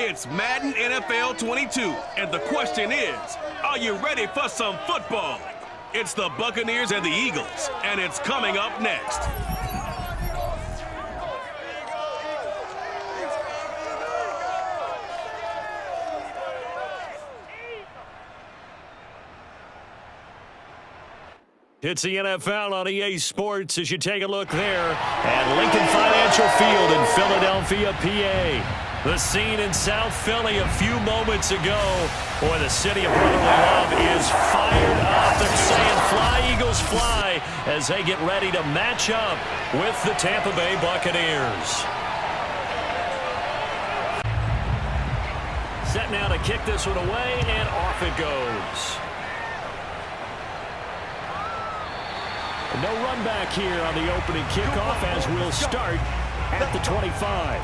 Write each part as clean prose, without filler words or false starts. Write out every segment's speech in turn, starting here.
It's Madden NFL 22, and the question is, are you ready for some football? It's the Buccaneers and the Eagles, and it's coming up next. It's the NFL on EA Sports as you take a look there at Lincoln Financial Field in Philadelphia, PA. The scene in South Philly a few moments ago. Boy, the city of brotherly love is fired up. They're saying fly, Eagles, fly, as they get ready to match up with the Tampa Bay Buccaneers. Set now to kick this one away, and off it goes. No run back here on the opening kickoff as we'll start at the 25.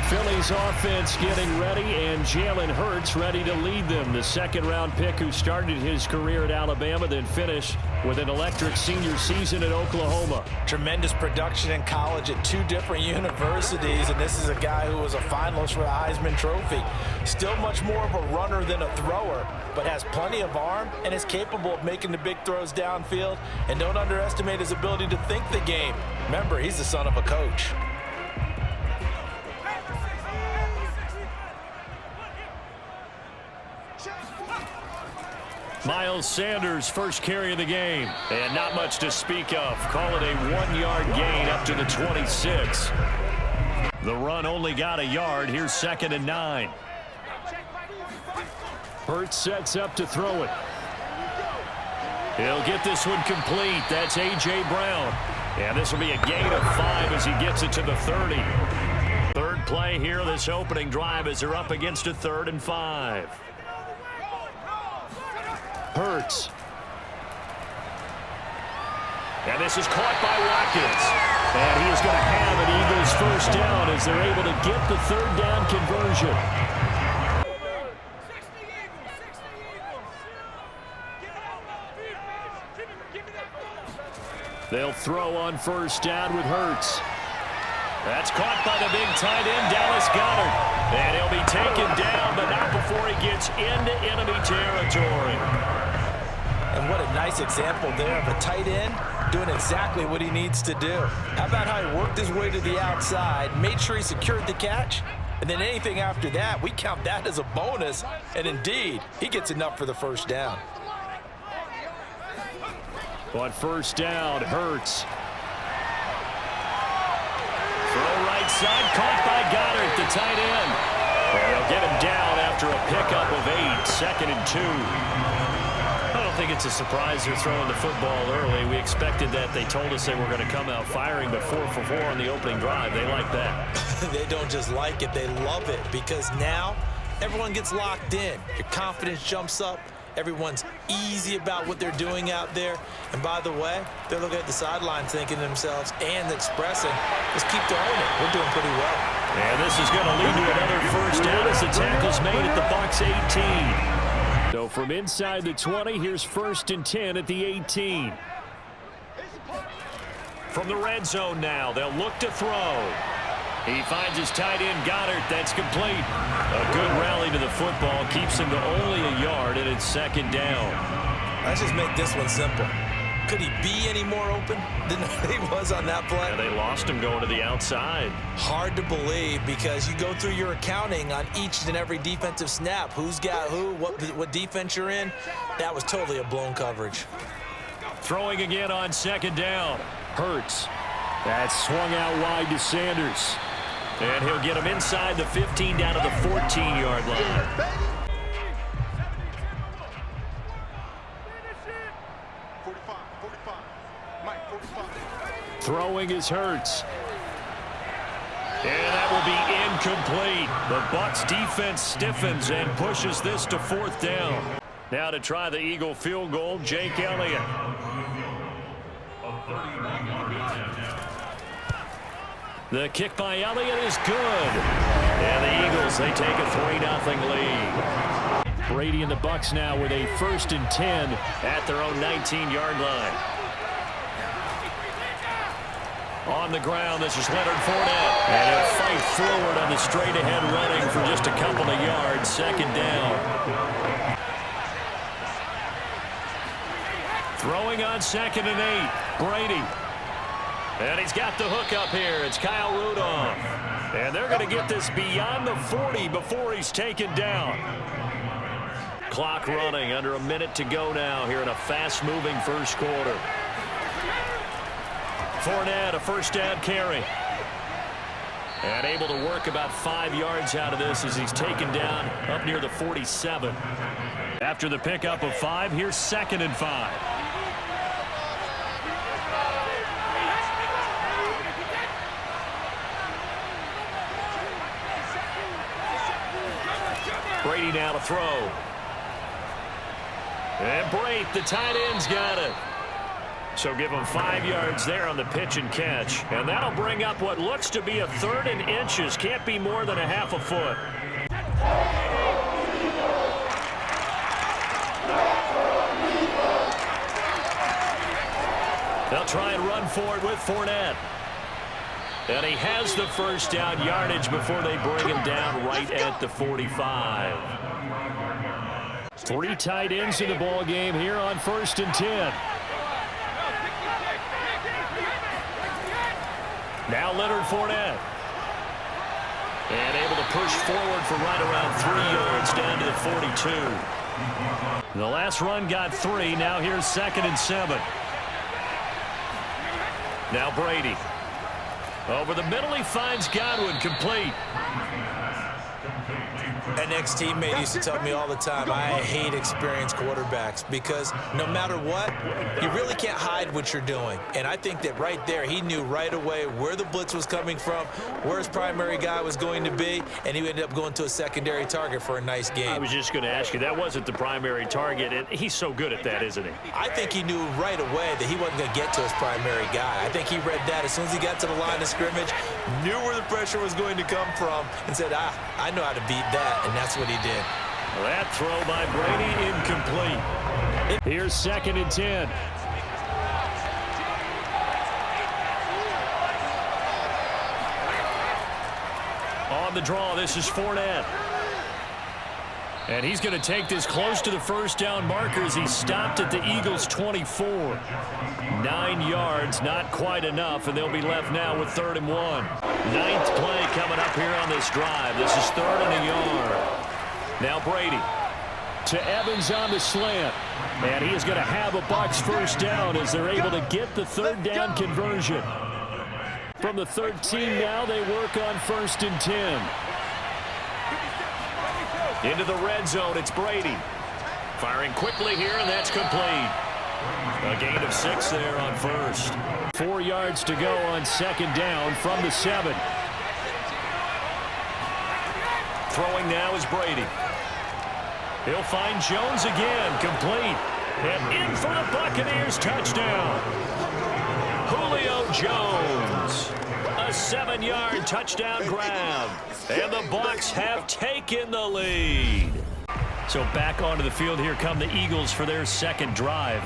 Philly's offense getting ready, and Jalen Hurts ready to lead them. The second-round pick who started his career at Alabama, then finished with an electric senior season at Oklahoma. Tremendous production in college at two different universities, and this is a guy who was a finalist for the Heisman Trophy. Still much more of a runner than a thrower, but has plenty of arm and is capable of making the big throws downfield. And don't underestimate his ability to think the game. Remember, he's the son of a coach. Miles Sanders, first carry of the game. And not much to speak of. Call it a 1-yard gain up to the 26. The run only got a yard. Here's 2nd and 9. Hurts sets up to throw it. He'll get this one complete. That's A.J. Brown. And this will be a gain of 5 as he gets it to the 30. Third play here, this opening drive, as they're up against a 3rd and 5. Hurts. And this is caught by Watkins. And he is going to have an Eagles first down as they're able to get the 3rd down conversion. They'll throw on first down with Hurts. That's caught by the big tight end, Dallas Goedert. And he'll be taken down, but not before he gets into enemy territory. And what a nice example there of a tight end doing exactly what he needs to do. How about how he worked his way to the outside, made sure he secured the catch, and then anything after that, we count that as a bonus. And indeed, he gets enough for the first down. On first down, Hurts. Throw right side, caught by Goddard, the tight end. And they'll get him down after a pickup of 8, 2nd and 2. I don't think it's a surprise they're throwing the football early. We expected that. They told us they were going to come out firing, but 4 for 4 on the opening drive. They like that. They don't just like it, they love it, because now everyone gets locked in. Your confidence jumps up. Everyone's easy about what they're doing out there. And by the way, they're looking at the sideline thinking to themselves and expressing, let's keep throwing it. We're doing pretty well. And this is going to lead to another first down as the tackle's made at the Bucs 18. So from inside the 20, here's 1st and 10 at the 18. From the red zone now, they'll look to throw. He finds his tight end, Goddard. That's complete. A good rally to the football keeps him to only a yard, and it's 2nd down. Let's just make this one simple. Could he be any more open than he was on that play? Yeah, they lost him going to the outside. Hard to believe, because you go through your accounting on each and every defensive snap. Who's got who, what defense you're in. That was totally a blown coverage. Throwing again on 2nd down. Hurts. That's swung out wide to Sanders. And he'll get him inside the 15 down to the 14-yard line. Throwing is Hurts. And that will be incomplete. The Bucs defense stiffens and pushes this to 4th down. Now to try the Eagle field goal, Jake Elliott. The kick by Elliott is good. And the Eagles, they take a 3-0 lead. Brady and the Bucs now with a 1st and 10 at their own 19-yard line. On the ground, this is Leonard Fournette. And he'll fight forward on the straight-ahead running for just a couple of yards. Second down. Throwing on 2nd and 8. Brady. And he's got the hook up here. It's Kyle Rudolph. And they're going to get this beyond the 40 before he's taken down. Clock running, under a minute to go now here in a fast-moving first quarter. Fournette, a first down carry. And able to work about 5 yards out of this as he's taken down up near the 47. After the pickup of 5, here's 2nd and 5. Brady now to throw. And Brady, the tight end's got it. So give him 5 yards there on the pitch and catch. And that'll bring up what looks to be a 3rd and inches. Can't be more than a half a foot. They'll try and run for it with Fournette. And he has the first down yardage before they bring him down right at the 45. 3 tight ends in the ball game here on 1st and 10. Now Leonard Fournette. And able to push forward for right around 3 yards down to the 42. The last run got 3. Now here's 2nd and 7. Now Brady. Over the middle, he finds Godwin, complete. An ex-teammate used to tell me all the time, I hate experienced quarterbacks because no matter what, you really can't hide what you're doing. And I think that right there, he knew right away where the blitz was coming from, where his primary guy was going to be, and he ended up going to a secondary target for a nice game. I was just going to ask you, that wasn't the primary target, and he's so good at that, isn't he? I think he knew right away that he wasn't going to get to his primary guy. I think he read that as soon as he got to the line of scrimmage, knew where the pressure was going to come from, and said, I know how to beat that. And that's what he did. That throw by Brady incomplete. Here's 2nd and 10. On the draw, this is Fournette. And he's going to take this close to the first down marker as he stopped at the Eagles' 24. 9 yards, not quite enough, and they'll be left now with 3rd and 1. 9th play coming up here on this drive. This is 3rd and a yard. Now Brady to Evans on the slant. And he is going to have a Bucs first down as they're able to get the 3rd down conversion. From the 13 now, they work on 1st and 10. Into the red zone, it's Brady. Firing quickly here, and that's complete. A gain of 6 there on 1st. 4 yards to go on 2nd down from the 7. Throwing now is Brady. He'll find Jones again, complete. And in for the Buccaneers, touchdown. Julio Jones. A 7-yard touchdown grab. And the Bucs have taken the lead. So back onto the field here come the Eagles for their 2nd drive.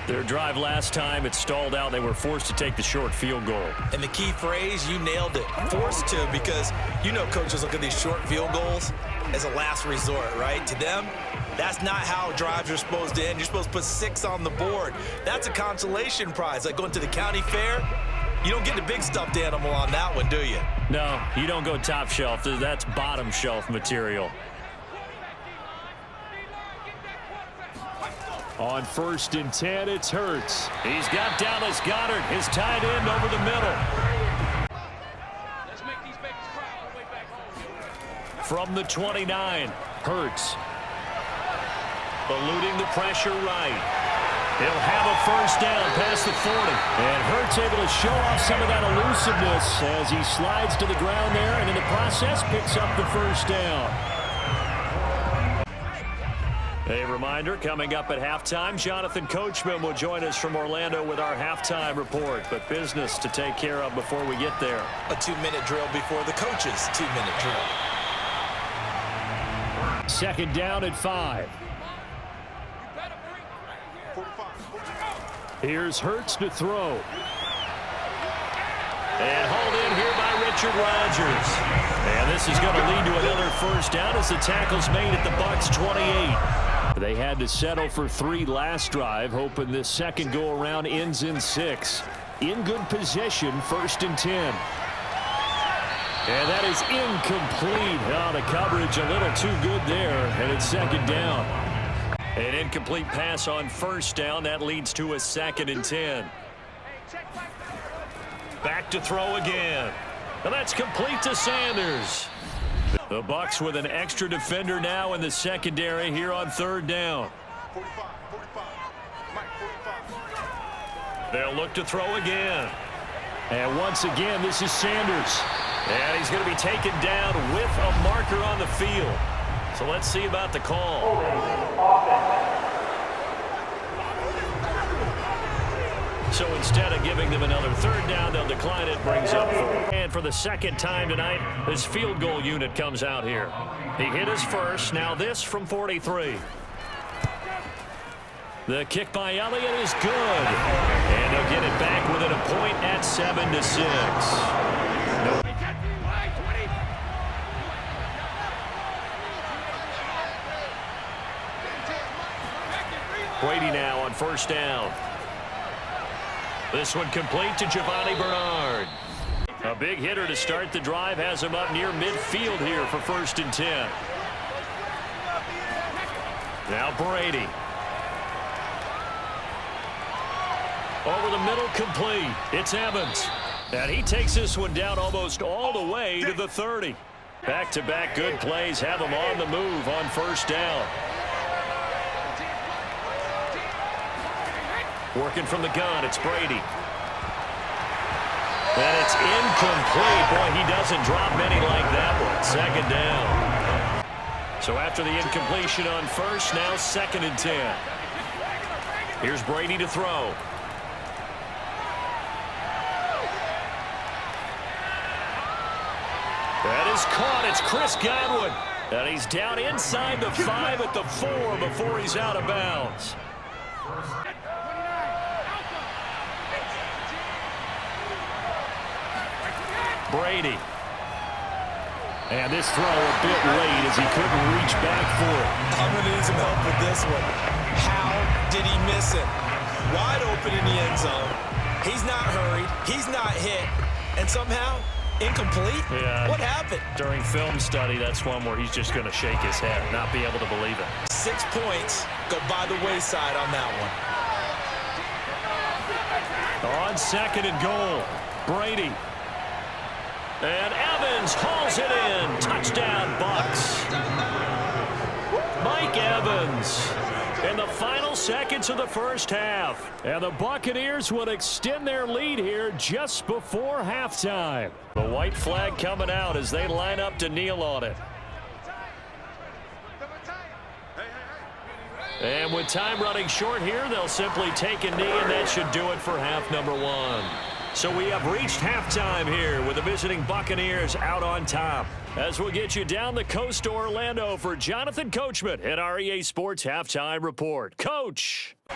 Their drive last time, it stalled out. They were forced to take the short field goal. And the key phrase, you nailed it. Forced to, because you know coaches look at these short field goals as a last resort, right? To them, that's not how drives are supposed to end. You're supposed to put 6 on the board. That's a consolation prize, like going to the county fair. You don't get the big stuffed animal on that one, do you? No, you don't go top shelf. That's bottom shelf material. On 1st and 10, it's Hurts. He's got Dallas Goedert, his tight end, over the middle. Let's make these babies cry all the way back home. From the 29, Hurts. Eluding the pressure right. He'll have a first down past the 40. And Hurts able to show off some of that elusiveness as he slides to the ground there, and in the process picks up the first down. A reminder, coming up at halftime, Jonathan Coachman will join us from Orlando with our halftime report. But business to take care of before we get there. A 2-minute drill before the coach's 2-minute drill. 2nd down at 5. Here's Hurts to throw. And hauled in here by Richard Rodgers. And this is going to lead to another first down as the tackle's made at the Bucs 28. They had to settle for 3 last drive, hoping this second go-around ends in 6. In good position, 1st and 10. And that is incomplete. Oh, the coverage a little too good there, and it's 2nd down. An incomplete pass on 1st down. That leads to a 2nd and 10. Back to throw again. And that's complete to Sanders. The Bucs with an extra defender now in the secondary here on 3rd down. They'll look to throw again. And once again, this is Sanders. And he's going to be taken down with a marker on the field. So let's see about the call. So instead of giving them another 3rd down, they'll decline it, brings up 4. And for the 2nd time tonight, this field goal unit comes out here. He hit his first, now this from 43. The kick by Elliott is good. And they'll get it back within a point at 7-6. Brady now on 1st down. This one complete to Giovanni Bernard. A big hitter to start the drive has him up near midfield here for 1st and 10. Now Brady. Over the middle, complete. It's Evans. And he takes this one down almost all the way to the 30. Back-to-back good plays have him on the move on 1st down. Working from the gun, it's Brady. And it's incomplete. Boy, he doesn't drop many like that one. 2nd down. So after the incompletion on 1st, now 2nd and 10. Here's Brady to throw. That is caught. It's Chris Godwin. And he's down inside the 5 at the 4 before he's out of bounds. Brady. And this throw a bit late as he couldn't reach back for it. I'm going to need some help with this one. How did he miss it? Wide open in the end zone. He's not hurried. He's not hit. And somehow, incomplete? Yeah. What happened? During film study, that's one where he's just going to shake his head, not be able to believe it. 6 points go by the wayside on that one. On 2nd and goal, Brady. And Evans hauls it in. Touchdown, Bucs. Mike Evans in the final seconds of the 1st half. And the Buccaneers will extend their lead here just before halftime. The white flag coming out as they line up to kneel on it. And with time running short here, they'll simply take a knee, and that should do it for half number 1. So we have reached halftime here with the visiting Buccaneers out on top. As we'll get you down the coast to Orlando for Jonathan Coachman at our EA Sports Halftime Report. Coach! The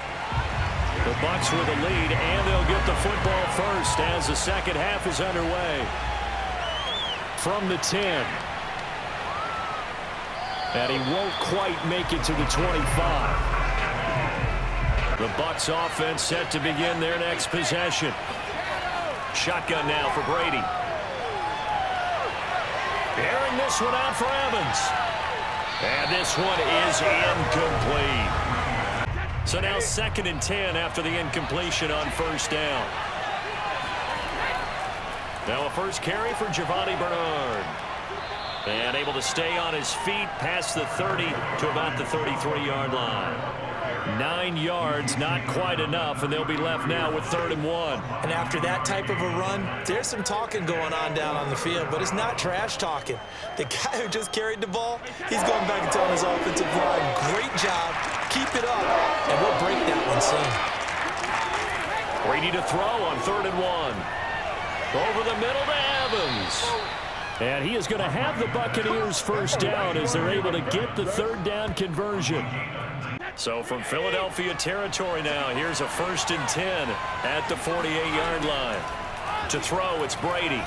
Bucs with the lead, and they'll get the football first as the 2nd half is underway. From the 10. And he won't quite make it to the 25. The Bucs offense set to begin their next possession. Shotgun now for Brady. Airing this one out for Evans. And this one is incomplete. So now 2nd and 10 after the incompletion on 1st down. Now a first carry for Giovanni Bernard. And able to stay on his feet past the 30 to about the 33-yard line. 9 yards, not quite enough, and they'll be left now with 3rd and 1. And after that type of a run, there's some talking going on down on the field, but it's not trash talking. The guy who just carried the ball, he's going back and telling his offensive line, great job, keep it up, and we'll break that one soon. Brady to throw on 3rd and 1. Over the middle to Evans. And he is going to have the Buccaneers first down as they're able to get the 3rd down conversion. So from Philadelphia territory now, here's a 1st and 10 at the 48-yard line. To throw, it's Brady.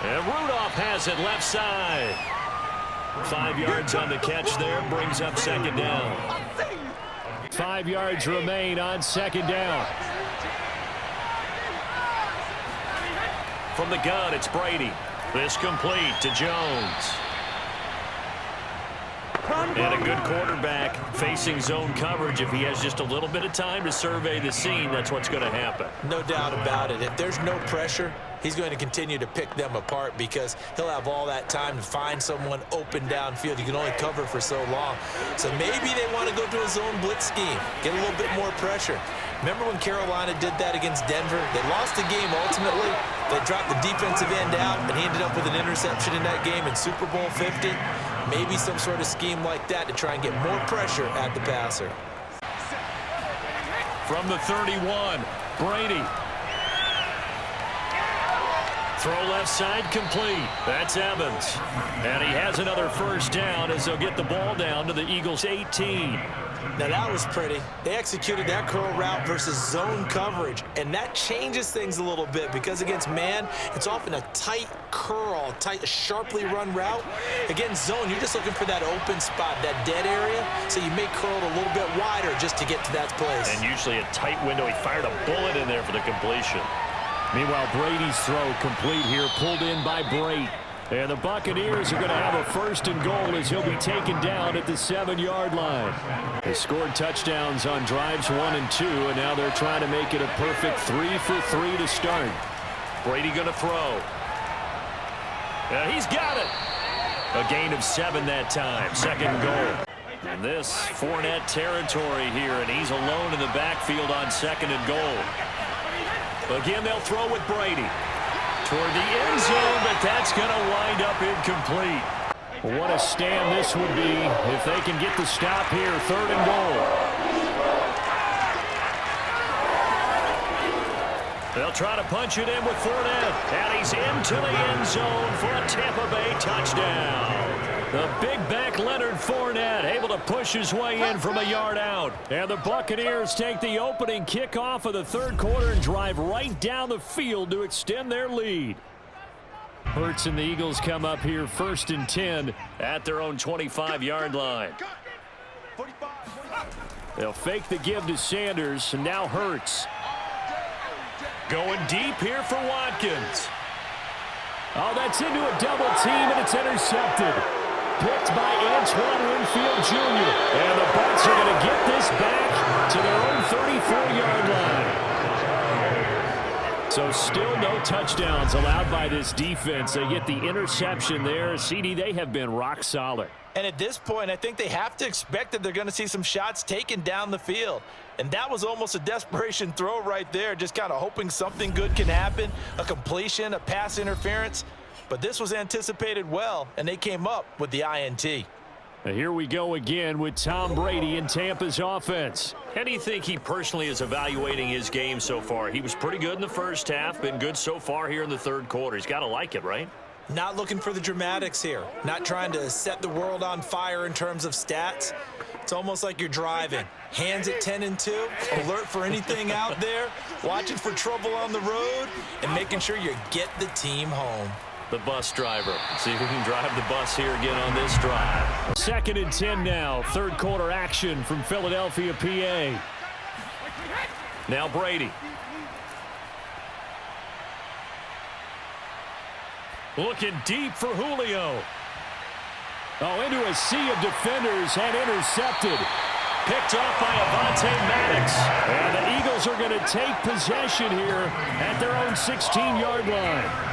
And Rudolph has it left side. 5 yards on the catch there, brings up second down. 5 yards remain on second down. From the gun, it's Brady. This complete to Jones. And a good quarterback facing zone coverage. If he has just a little bit of time to survey the scene, that's what's going to happen. No doubt about it. If there's no pressure, he's going to continue to pick them apart because he'll have all that time to find someone open downfield. You can only cover for so long. So maybe they want to go to a zone blitz scheme, get a little bit more pressure. Remember when Carolina did that against Denver? They lost the game ultimately. They dropped the defensive end out, and he ended up with an interception in that game in Super Bowl 50. Maybe some sort of scheme like that to try and get more pressure at the passer. From the 31, Brady. Throw left side complete. That's Evans. And he has another first down as they'll get the ball down to the Eagles' 18. Now that was pretty. They executed that curl route versus zone coverage, and that changes things a little bit because against man, it's often a tight curl, tight, sharply run route. Against zone, you're just looking for that open spot, that dead area, so you may curl it a little bit wider just to get to that place. And usually a tight window. He fired a bullet in there for the completion. Meanwhile, Brady's throw complete here, pulled in by Brady. And the Buccaneers are going to have a first and goal as he'll be taken down at the 7-yard line. They scored touchdowns on drives 1 and 2, and now they're trying to make it a perfect 3 for 3 to start. Brady going to throw. And he's got it. A gain of 7 that time, second goal. And this Fournette territory here, and he's alone in the backfield on second and goal. Again, they'll throw with Brady. Toward the end zone, but that's going to wind up incomplete. What a stand this would be if they can get the stop here, third and goal. They'll try to punch it in with Fournette, and he's into the end zone for a Tampa Bay touchdown. The big back Leonard Fournette able to push his way in from a yard out. And the Buccaneers take the opening kickoff of the third quarter and drive right down the field to extend their lead. Hurts and the Eagles come up here first and 10 at their own 25-yard line. They'll fake the give to Sanders, and now Hurts. Going deep here for Watkins. Oh, that's into a double team, and it's intercepted. Picked by Antoine Winfield Jr. And the Bucs are going to get this back to their own 34-yard line. So still no touchdowns allowed by this defense. They get the interception there. CD, they have been rock solid. And at this point, I think they have to expect that they're going to see some shots taken down the field. And that was almost a desperation throw right there, just kind of hoping something good can happen, a completion, a pass interference. But this was anticipated well, and they came up with the INT. Now here we go again with Tom Brady in Tampa's offense. How do you think he personally is evaluating his game so far? He was pretty good in the first half, been good so far here in the third quarter. He's got to like it, right? Not looking for the dramatics here. Not trying to set the world on fire in terms of stats. It's almost like you're driving. Hands at 10 and 2, alert for anything out there, watching for trouble on the road, and making sure you get the team home. The bus driver. See if we can drive the bus here again on this drive. Second and 10 now. Third quarter action from Philadelphia, PA. Now Brady. Looking deep for Julio. Oh, into a sea of defenders and intercepted. Picked off by Avonte Maddox. And the Eagles are going to take possession here at their own 16-yard line.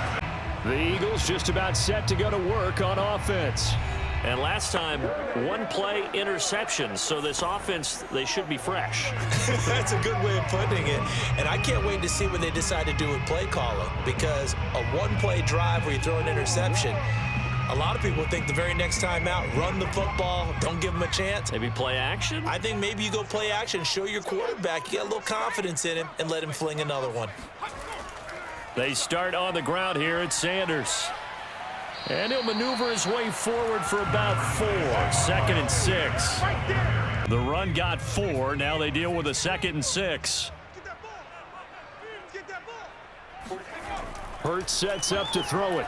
The Eagles just about set to go to work on offense. And last time, one play interception. So this offense, they should be fresh. That's a good way of putting it. And I can't wait to see what they decide to do with play calling. Because a one-play drive where you throw an interception, a lot of people think the very next time out, run the football, don't give them a chance. Maybe play action? I think maybe you go play action, show your quarterback you got a little confidence in him, and let him fling another one. They start on the ground here at Sanders. And he'll maneuver his way forward for about 4. Second and 6. The run got 4. Now they deal with a second and 6. Hurts sets up to throw it.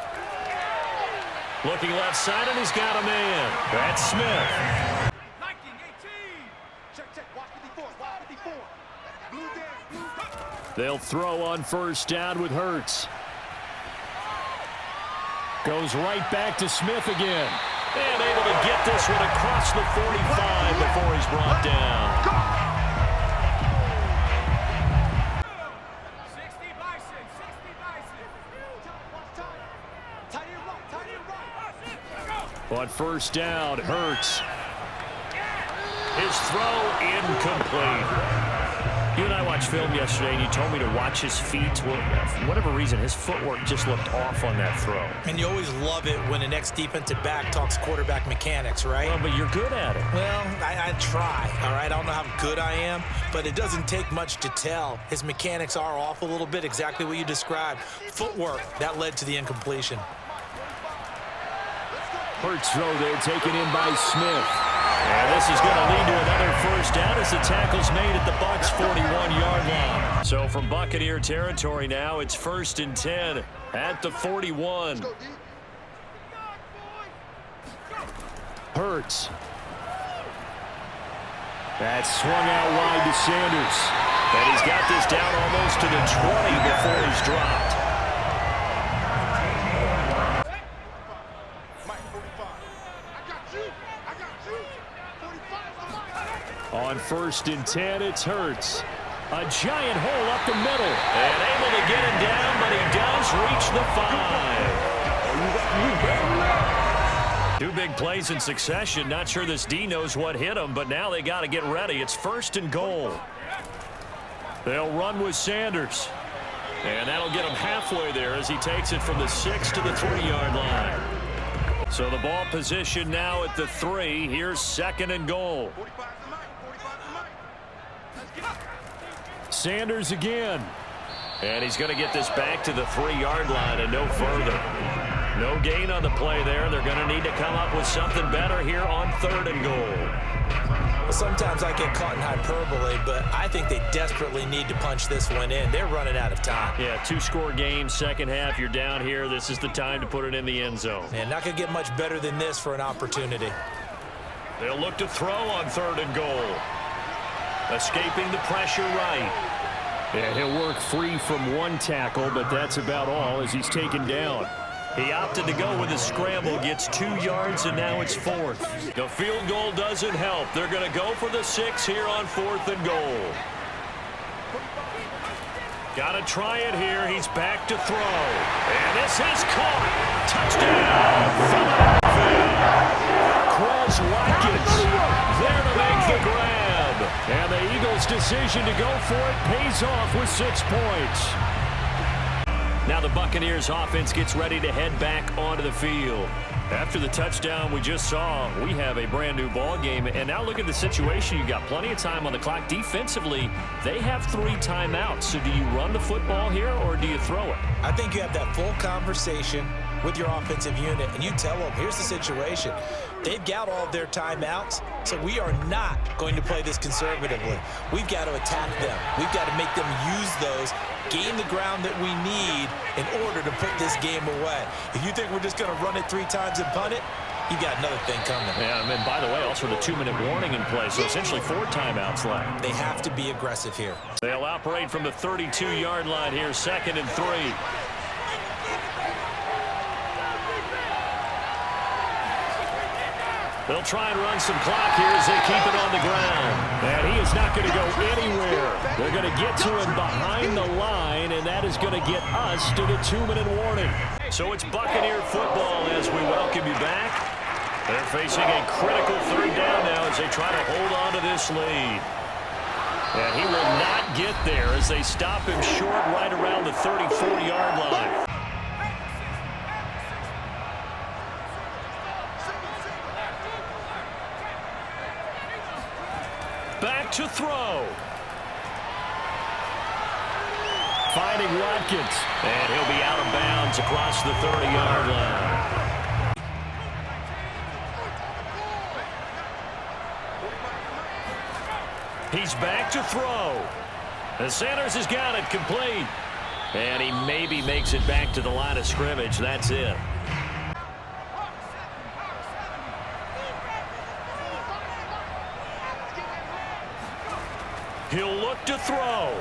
Looking left side, and he's got a man. That's Smith. They'll throw on first down with Hurts. Goes right back to Smith again. And able to get this one across the 45 before he's brought down. On first down, Hurts. His throw incomplete. You and I watched film yesterday, and you told me to watch his feet. Well, for whatever reason, his footwork just looked off on that throw. And you always love it when an ex-defensive back talks quarterback mechanics, right? Well, but you're good at it. Well, I try, all right? I don't know how good I am, but it doesn't take much to tell. His mechanics are off a little bit, exactly what you described. Footwork, that led to the incompletion. Hurts throw there, taken in by Smith. And this is going to lead to another first down as the tackle's made at the Bucs' 41-yard line. So from Buccaneer territory now, it's 1st and 10 at the 41. Hurts. That swung out wide to Sanders. And he's got this down almost to the 20 before he's dropped. On 1st and 10, it's Hurts. A giant hole up the middle. And able to get him down, but he does reach the 5. 2 big plays in succession. Not sure this D knows what hit him, but now they got to get ready. It's 1st and goal. They'll run with Sanders. And that'll get him halfway there as he takes it from the 6 to the 3-yard line. So the ball position now at the 3. Here's 2nd and goal. Sanders again. And he's going to get this back to the 3-yard line and no further. No gain on the play there. They're going to need to come up with something better here on 3rd and goal. Well, sometimes I get caught in hyperbole, but I think they desperately need to punch this one in. They're running out of time. Yeah, 2-score game, second half. You're down here. This is the time to put it in the end zone. And not going to get much better than this for an opportunity. They'll look to throw on 3rd and goal. Escaping the pressure right. And he'll work free from one tackle, but that's about all as he's taken down. He opted to go with a scramble, gets 2 yards, and now it's 4th. The field goal doesn't help. They're going to go for the 6 here on 4th and goal. Got to try it here. He's back to throw. And this is caught. Touchdown. Quez Watkins there to make the grab. And the Eagles' decision to go for it pays off with 6 points. Now the Buccaneers offense gets ready to head back onto the field. After the touchdown we just saw, we have a brand new ball game. And now look at the situation. You got plenty of time on the clock. Defensively, they have 3 timeouts. So do you run the football here or do you throw it? I think you have that full conversation with your offensive unit, and you tell them, here's the situation. They've got all of their timeouts, so we are not going to play this conservatively. We've got to attack them. We've got to make them use those, gain the ground that we need in order to put this game away. If you think we're just going to run it 3 times and punt it, you got another thing coming. Yeah, and then, by the way, also the 2-minute warning in play, so essentially 4 timeouts left. They have to be aggressive here. They'll operate from the 32-yard line here, 2nd and 3. They'll try and run some clock here as they keep it on the ground. And he is not going to go anywhere. They're going to get to him behind the line, and that is going to get us to the 2-minute warning. So it's Buccaneer football as we welcome you back. They're facing a critical 3rd down now as they try to hold on to this lead. And he will not get there as they stop him short right around the 34-yard line. Back to throw. Finding Watkins. And he'll be out of bounds across the 30-yard line. He's back to throw. And Sanders has got it complete. And he maybe makes it back to the line of scrimmage. That's it. He'll look to throw.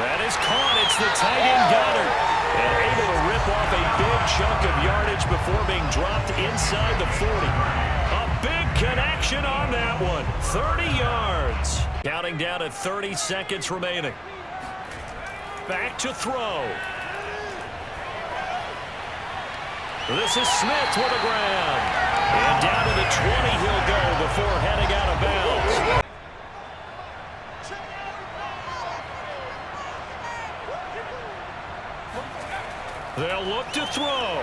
That is caught. It's the tight end Goddard. And able to rip off a big chunk of yardage before being dropped inside the 40. A big connection on that one. 30 yards. Counting down at 30 seconds remaining. Back to throw. This is Smith with the ground. And down to the 20 he'll go before heading out of bounds. They'll look to throw.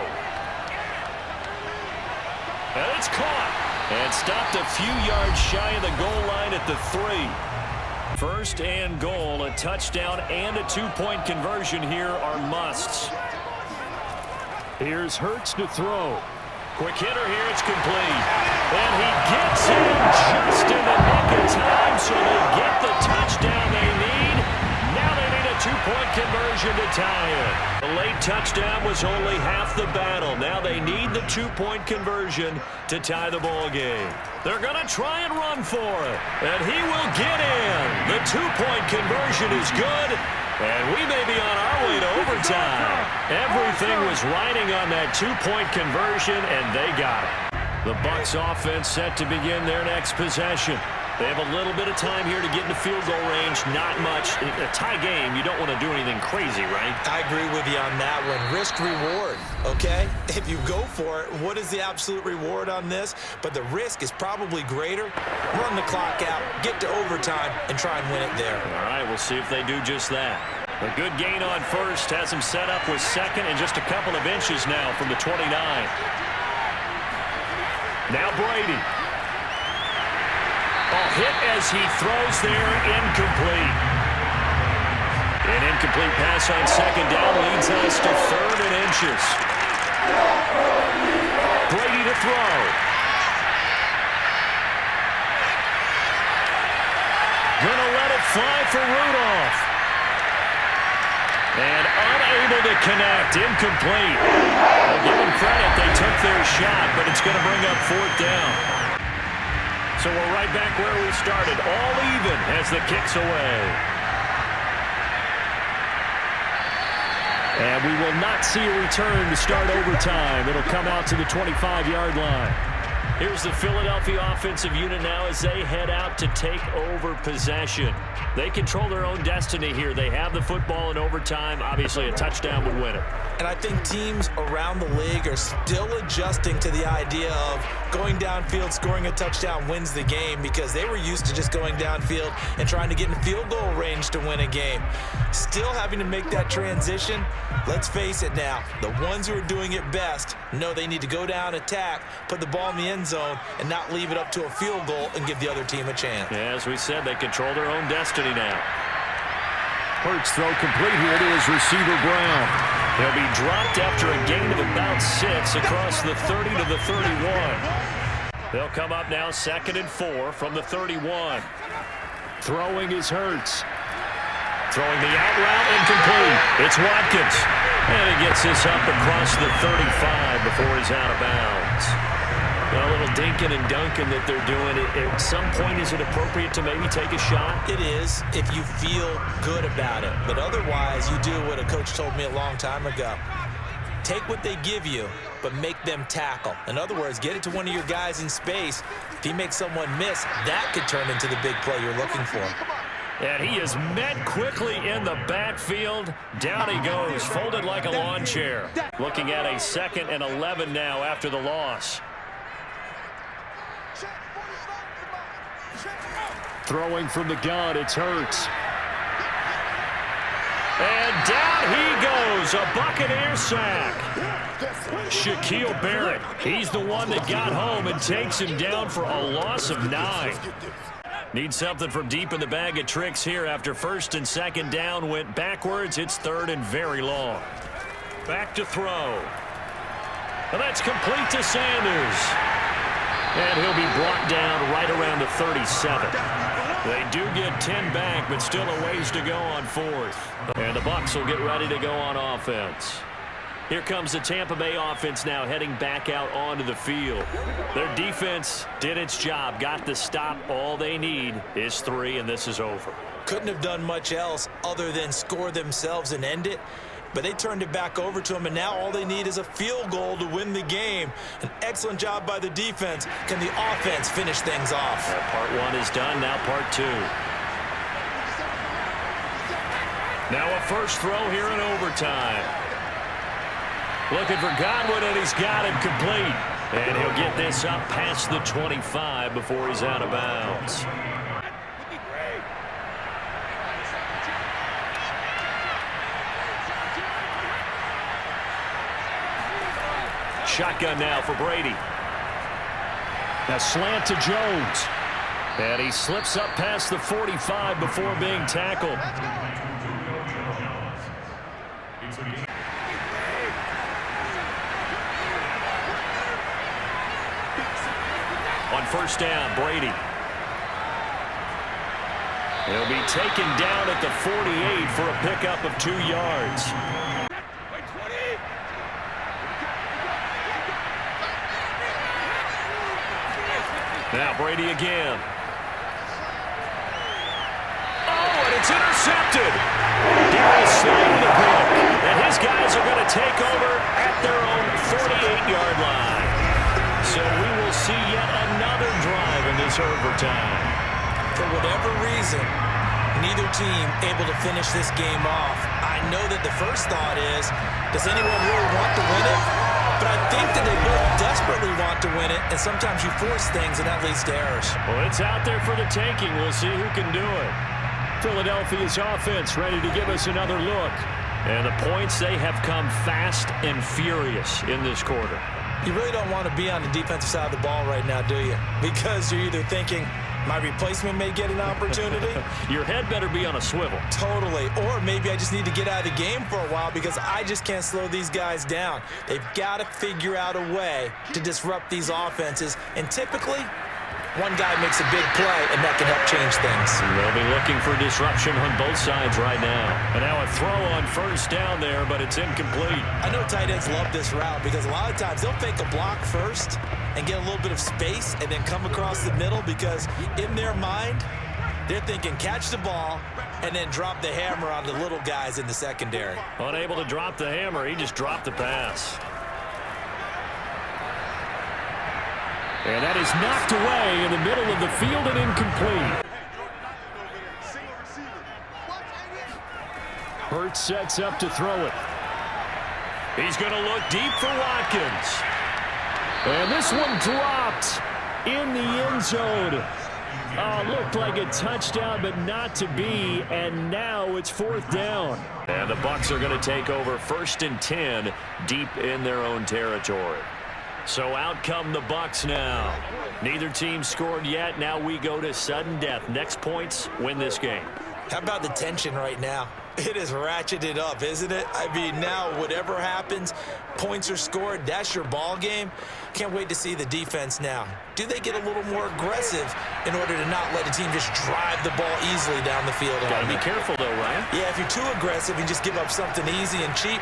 And it's caught. And stopped a few yards shy of the goal line at the 3. First and goal, a touchdown and a 2-point conversion here are musts. Here's Hurts to throw. Quick hitter here, it's complete. And he gets in just in the nick of time, so they get the touchdown they need. Now they need a 2-point conversion to tie it. The late touchdown was only half the battle. Now they need the 2-point conversion to tie the ball game. They're going to try and run for it. And he will get in. The 2-point conversion is good. And we may be on our way to overtime. Everything was riding on that 2-point conversion, and they got it. The Bucs offense set to begin their next possession. They have a little bit of time here to get into field goal range. Not much. In a tie game, you don't want to do anything crazy, right? I agree with you on that one. Risk-reward, okay? If you go for it, what is the absolute reward on this? But the risk is probably greater. Run the clock out, get to overtime, and try and win it there. All right, we'll see if they do just that. A good gain on first has him set up with second and just a couple of inches now from the 29. Now Brady. A hit as he throws there, incomplete. An incomplete pass on second down leads us to 3rd and inches. Brady to throw. Gonna let it fly for Rudolph. And unable to connect, incomplete. I'll give them credit, they took their shot, but it's going to bring up 4th down. So we're right back where we started, all even as the kick's away. And we will not see a return to start overtime. It'll come out to the 25-yard line. Here's the Philadelphia offensive unit now as they head out to take over possession. They control their own destiny here. They have the football in overtime. Obviously, a touchdown would win it. And I think teams around the league are still adjusting to the idea of going downfield, scoring a touchdown wins the game, because they were used to just going downfield and trying to get in field goal range to win a game. Still having to make that transition. Let's face it now, the ones who are doing it best know they need to go down, attack, put the ball in the end zone, and not leave it up to a field goal and give the other team a chance. Yeah, as we said, they control their own destiny now. Hurts throw complete here to his receiver Brown. He'll be dropped after a gain of about 6 across the 30 to the 31. They'll come up now 2nd and 4 from the 31. Throwing is Hurts. Throwing the out route, incomplete. It's Watkins. And he gets this up across the 35 before he's out of bounds. A little dinking and dunking that they're doing. At some point, is it appropriate to maybe take a shot? It is if you feel good about it. But otherwise, you do what a coach told me a long time ago. Take what they give you, but make them tackle. In other words, get it to one of your guys in space. If he makes someone miss, that could turn into the big play you're looking for. And he is met quickly in the backfield. Down he goes, folded like a lawn chair. Looking at a 2nd and 11 now after the loss. Throwing from the gun, it's Hurts. And down he goes, a Buccaneer sack. Shaquille Barrett, he's the one that got home and takes him down for a loss of 9. Need something from deep in the bag of tricks here after 1st and 2nd down went backwards. It's 3rd and very long. Back to throw. And that's complete to Sanders. And he'll be brought down right around the 37. They do get 10 back, but still a ways to go on fourth. And the Bucs will get ready to go on offense. Here comes the Tampa Bay offense now heading back out onto the field. Their defense did its job, got the stop. All they need is 3, and this is over. Couldn't have done much else other than score themselves and end it. But they turned it back over to them, and now all they need is a field goal to win the game. An excellent job by the defense. Can the offense finish things off? Part 1 is done, now part 2. Now a first throw here in overtime. Looking for Godwin, and he's got him complete. And he'll get this up past the 25 before he's out of bounds. Shotgun now for Brady. A slant to Jones. And he slips up past the 45 before being tackled. On first down, Brady. He'll be taken down at the 48 for a pickup of 2 yards. Now Brady again. Oh, and it's intercepted. Darius Slay with the pick. And his guys are going to take over at their own 48-yard line. So we will see yet another drive in this overtime. For whatever reason, neither team able to finish this game off. I know that the first thought is, does anyone really want to win it? But I think that they both desperately want to win it, and sometimes you force things, and that leads to errors. Well, it's out there for the taking. We'll see who can do it. Philadelphia's offense ready to give us another look. And the points, they have come fast and furious in this quarter. You really don't want to be on the defensive side of the ball right now, do you? Because you're either thinking, my replacement may get an opportunity. Your head better be on a swivel. Totally. Or maybe I just need to get out of the game for a while because I just can't slow these guys down. They've got to figure out a way to disrupt these offenses. And typically, one guy makes a big play, and that can help change things. They'll be looking for disruption on both sides right now. And now a throw on first down there, but it's incomplete. I know tight ends love this route because a lot of times they'll fake a block first and get a little bit of space and then come across the middle because in their mind, they're thinking catch the ball and then drop the hammer on the little guys in the secondary. Unable to drop the hammer, he just dropped the pass. And that is knocked away in the middle of the field and incomplete. Hurts sets up to throw it. He's going to look deep for Watkins. And this one dropped in the end zone. Looked like a touchdown, but not to be. And now it's fourth down. And the Bucs are going to take over 1st and 10 deep in their own territory. So out come the Bucs now. Neither team scored yet. Now we go to sudden death. Next points win this game. How about the tension right now? It is ratcheted up, isn't it? I mean, now whatever happens, points are scored, that's your ball game. Can't wait to see the defense now. Do they get a little more aggressive in order to not let a team just drive the ball easily down the field? Got to be careful, though, right? Yeah, if you're too aggressive, you just give up something easy and cheap.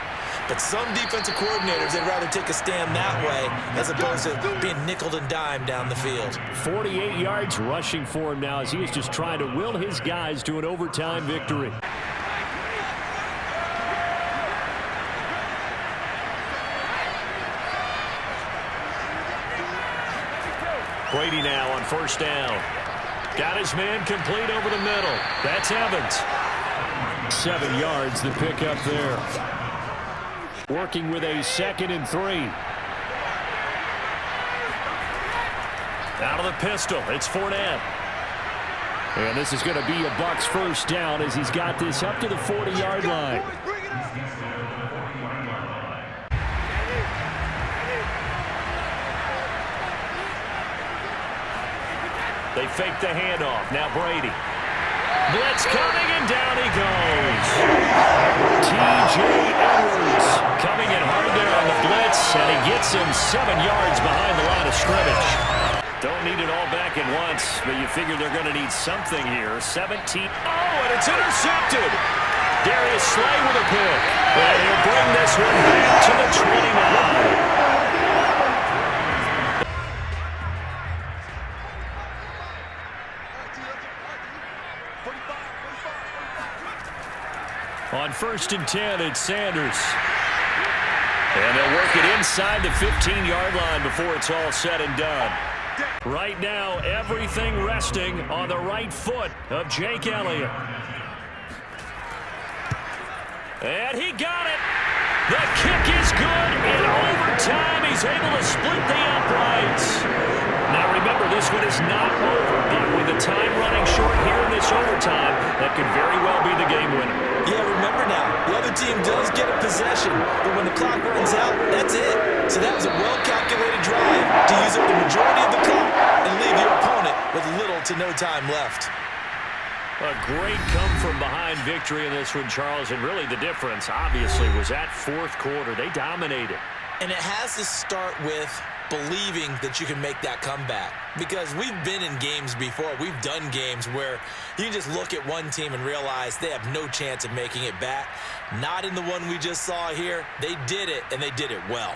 But some defensive coordinators, they'd rather take a stand that way as opposed to being nickeled and dimed down the field. 48 yards rushing for him now as he is just trying to will his guys to an overtime victory. Brady now on first down. Got his man complete over the middle. That's Evans. 7 yards the pickup there. Working with a 2nd and 3. Out of the pistol, it's Fournette. And this is going to be a Bucs first down as he's got this up to the 40-yard line. They fake the handoff. Now Brady. Blitz coming, and down he goes. T.J. Edwards coming in hard there on the blitz, and he gets him 7 yards behind the line of scrimmage. Don't need it all back back at once, but you figure they're going to need something here. 17. Oh, and it's intercepted. Darius Slay with a pick. And he'll bring this one back to the 20-minute line. On 1st and 10, it's Sanders. And they'll work it inside the 15-yard line before it's all said and done. Right now, everything resting on the right foot of Jake Elliott. And he got it. The kick is good. In overtime, he's able to split the uprights. Now remember, this one is not over, but with the time running short here in this overtime, that could very well be the game winner. Yeah, remember now, the other team does get a possession, but when the clock runs out, that's it. So that was a well-calculated drive to use up the majority of the clock and leave your opponent with little to no time left. A great come-from-behind victory in this one, Charles, and really the difference, obviously, was that fourth quarter. They dominated. And it has to start with believing that you can make that comeback. Because we've been in games before. We've done games where you can just look at one team and realize they have no chance of making it back. Not in the one we just saw here. They did it, and they did it well.